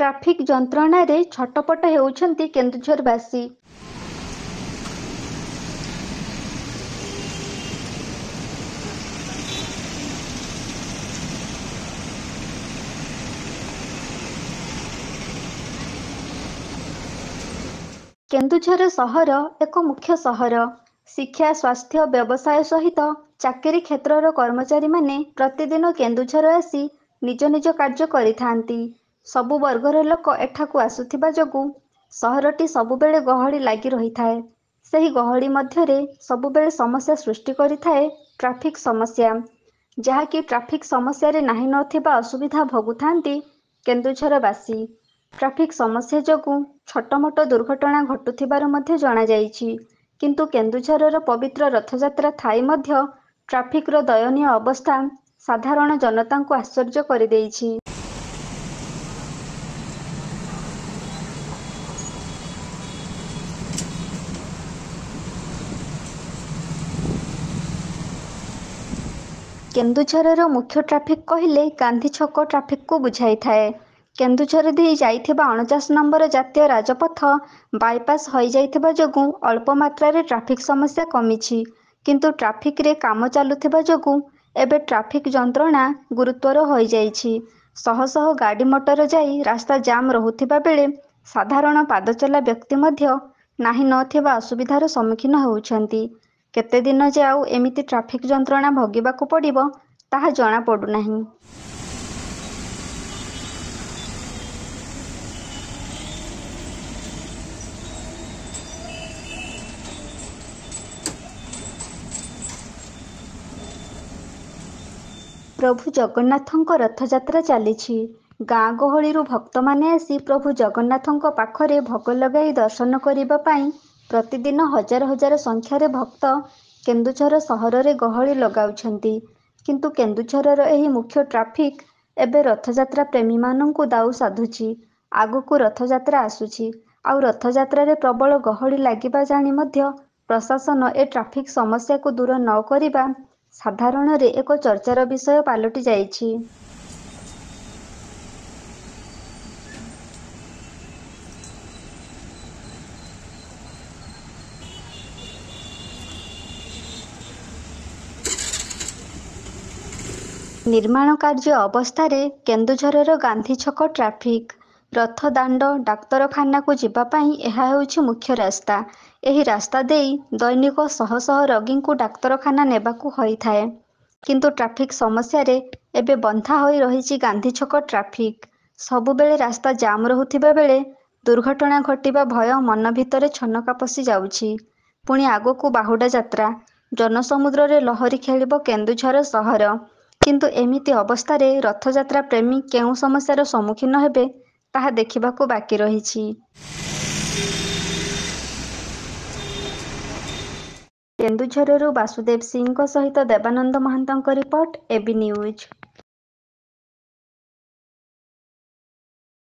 Traffic ଯନ୍ତ୍ରଣାରେ ଛଟପଟ ହେଉଛନ୍ତି କେନ୍ଦୁଝରବାସୀ। କେନ୍ଦୁଝର ସହର ଏକ ମୁଖ୍ୟ ସହର। ଶିକ୍ଷା, ସ୍ୱାସ୍ଥ୍ୟ, ବ୍ୟବସାୟ ସହିତ ଚାକିରି କ୍ଷେତ୍ରର କର୍ମଚାରୀମାନେ ପ୍ରତିଦିନ କେନ୍ଦୁଝର ଆସି ନିଜ ନିଜ କାର୍ଯ୍ୟ କରିଥାନ୍ତି। ସବୁ ବର୍ଗର ଲୋକ ଏଠାକୁ ଆସୁଥିବା ଯୋଗୁଁ ସହରଟି ସବୁବେଳେ ଗହଳି ଲାଗି ରହିଥାଏ। ସେହି ଗହଳି ମଧ୍ୟରେ ସବୁବେଳେ ସମସ୍ୟା ସୃଷ୍ଟି କରିଥାଏ ଟ୍ରାଫିକ୍ ସମସ୍ୟା, ଯାହାକି ଟ୍ରାଫିକ୍ ସମସ୍ୟାରେ ନାହିଁ ନଥିବା ଅସୁବିଧା ଭୋଗୁଥାନ୍ତି କେନ୍ଦୁଝରବାସୀ। ଟ୍ରାଫିକ୍ ସମସ୍ୟା ଯୋଗୁଁ ଛୋଟମୋଟ ଦୁର୍ଘଟଣା ଘଟୁଥିବାର ମଧ୍ୟ ଜଣାଯାଇଛି। କିନ୍ତୁ କେନ୍ଦୁଝରର ପବିତ୍ର ରଥଯାତ୍ରା ଥାଇ ମଧ୍ୟ ଟ୍ରାଫିକ୍ର ଦୟନୀୟ ଅବସ୍ଥା ସାଧାରଣ ଜନତାଙ୍କୁ ଆଶ୍ଚର୍ଯ୍ୟ କରିଦେଇଛି। କେନ୍ଦୁଝରର ମୁଖ୍ୟ ଟ୍ରାଫିକ୍ କହିଲେ ଗାନ୍ଧୀ ଛକ ଟ୍ରାଫିକ୍କୁ ବୁଝାଇଥାଏ। କେନ୍ଦୁଝର ଦେଇ ଯାଇଥିବା 49 ନମ୍ବର ଜାତୀୟ ରାଜପଥ ବାଇପାସ୍ ହୋଇଯାଇଥିବା ଯୋଗୁଁ ଅଳ୍ପ ମାତ୍ରାରେ ଟ୍ରାଫିକ୍ ସମସ୍ୟା କମିଛି। କିନ୍ତୁ ଟ୍ରାଫିକ୍ରେ କାମ ଚାଲୁଥିବା ଯୋଗୁଁ ଏବେ ଟ୍ରାଫିକ୍ ଯନ୍ତ୍ରଣା ଗୁରୁତର ହୋଇଯାଇଛି। ଶହ ଶହ ଗାଡ଼ି ମଟର ଯାଇ ରାସ୍ତା ଜାମ୍ ରହୁଥିବା ବେଳେ ସାଧାରଣ ପାଦଚଲା ବ୍ୟକ୍ତି ମଧ୍ୟ ନାହିଁ ନଥିବା ଅସୁବିଧାର ସମ୍ମୁଖୀନ ହେଉଛନ୍ତି। କେତେଦିନ ଯେ ଆଉ ଏମିତି ଟ୍ରାଫିକ୍ ଯନ୍ତ୍ରଣା ଭୋଗିବାକୁ ପଡ଼ିବ ତାହା ଜଣାପଡ଼ୁନାହିଁ। ପ୍ରଭୁ ଜଗନ୍ନାଥଙ୍କ ରଥଯାତ୍ରା ଚାଲିଛି। ଗାଁ ଗହଳିରୁ ଭକ୍ତମାନେ ଆସି ପ୍ରଭୁ ଜଗନ୍ନାଥଙ୍କ ପାଖରେ ଭୋଗ ଲଗାଇ ଦର୍ଶନ କରିବା ପାଇଁ ପ୍ରତିଦିନ ହଜାର ହଜାର ସଂଖ୍ୟାରେ ଭକ୍ତ କେନ୍ଦୁଝର ସହରରେ ଗହଳି ଲଗାଉଛନ୍ତି। କିନ୍ତୁ କେନ୍ଦୁଝରର ଏହି ମୁଖ୍ୟ ଟ୍ରାଫିକ୍ ଏବେ ରଥଯାତ୍ରା ପ୍ରେମୀମାନଙ୍କୁ ଦାଉ ସାଧୁଛି। ଆଗକୁ ରଥଯାତ୍ରା ଆସୁଛି, ଆଉ ରଥଯାତ୍ରାରେ ପ୍ରବଳ ଗହଳି ଲାଗିବା ଜାଣି ମଧ୍ୟ ପ୍ରଶାସନ ଏ ଟ୍ରାଫିକ୍ ସମସ୍ୟାକୁ ଦୂର ନ କରିବା ସାଧାରଣରେ ଏକ ଚର୍ଚ୍ଚାର ବିଷୟ ପାଲଟି ଯାଇଛି। ନିର୍ମାଣ କାର୍ଯ୍ୟ ଅବସ୍ଥାରେ କେନ୍ଦୁଝରର ଗାନ୍ଧୀ ଛକ ଟ୍ରାଫିକ୍। ରଥ ଦାଣ୍ଡ, ଡାକ୍ତରଖାନାକୁ ଯିବା ପାଇଁ ଏହା ହେଉଛି ମୁଖ୍ୟ ରାସ୍ତା। ଏହି ରାସ୍ତା ଦେଇ ଦୈନିକ ଶହ ଶହ ରୋଗୀଙ୍କୁ ଡାକ୍ତରଖାନା ନେବାକୁ ହୋଇଥାଏ। କିନ୍ତୁ ଟ୍ରାଫିକ୍ ସମସ୍ୟାରେ ଏବେ ବନ୍ଧା ହୋଇ ରହିଛି ଗାନ୍ଧୀ ଛକ ଟ୍ରାଫିକ୍। ସବୁବେଳେ ରାସ୍ତା ଜାମ୍ ରହୁଥିବା ବେଳେ ଦୁର୍ଘଟଣା ଘଟିବା ଭୟ ମନ ଭିତରେ ଛନକା ପଶି ଯାଉଛି। ପୁଣି ଆଗକୁ ବାହୁଡ଼ା ଯାତ୍ରା, ଜନସମୁଦ୍ରରେ ଲହରୀ ଖେଳିବ କେନ୍ଦୁଝର ସହର। କିନ୍ତୁ ଏମିତି ଅବସ୍ଥାରେ ରଥଯାତ୍ରା ପ୍ରେମୀ କେଉଁ ସମସ୍ୟାର ସମ୍ମୁଖୀନ ହେବେ ତାହା ଦେଖିବାକୁ ବାକି ରହିଛି। କେନ୍ଦୁଝରରୁ ବାସୁଦେବ ସିଂଙ୍କ ସହିତ ଦେବାନନ୍ଦ ମହାନ୍ତଙ୍କ ରିପୋର୍ଟ, এবি ନ୍ୟୁଜ୍।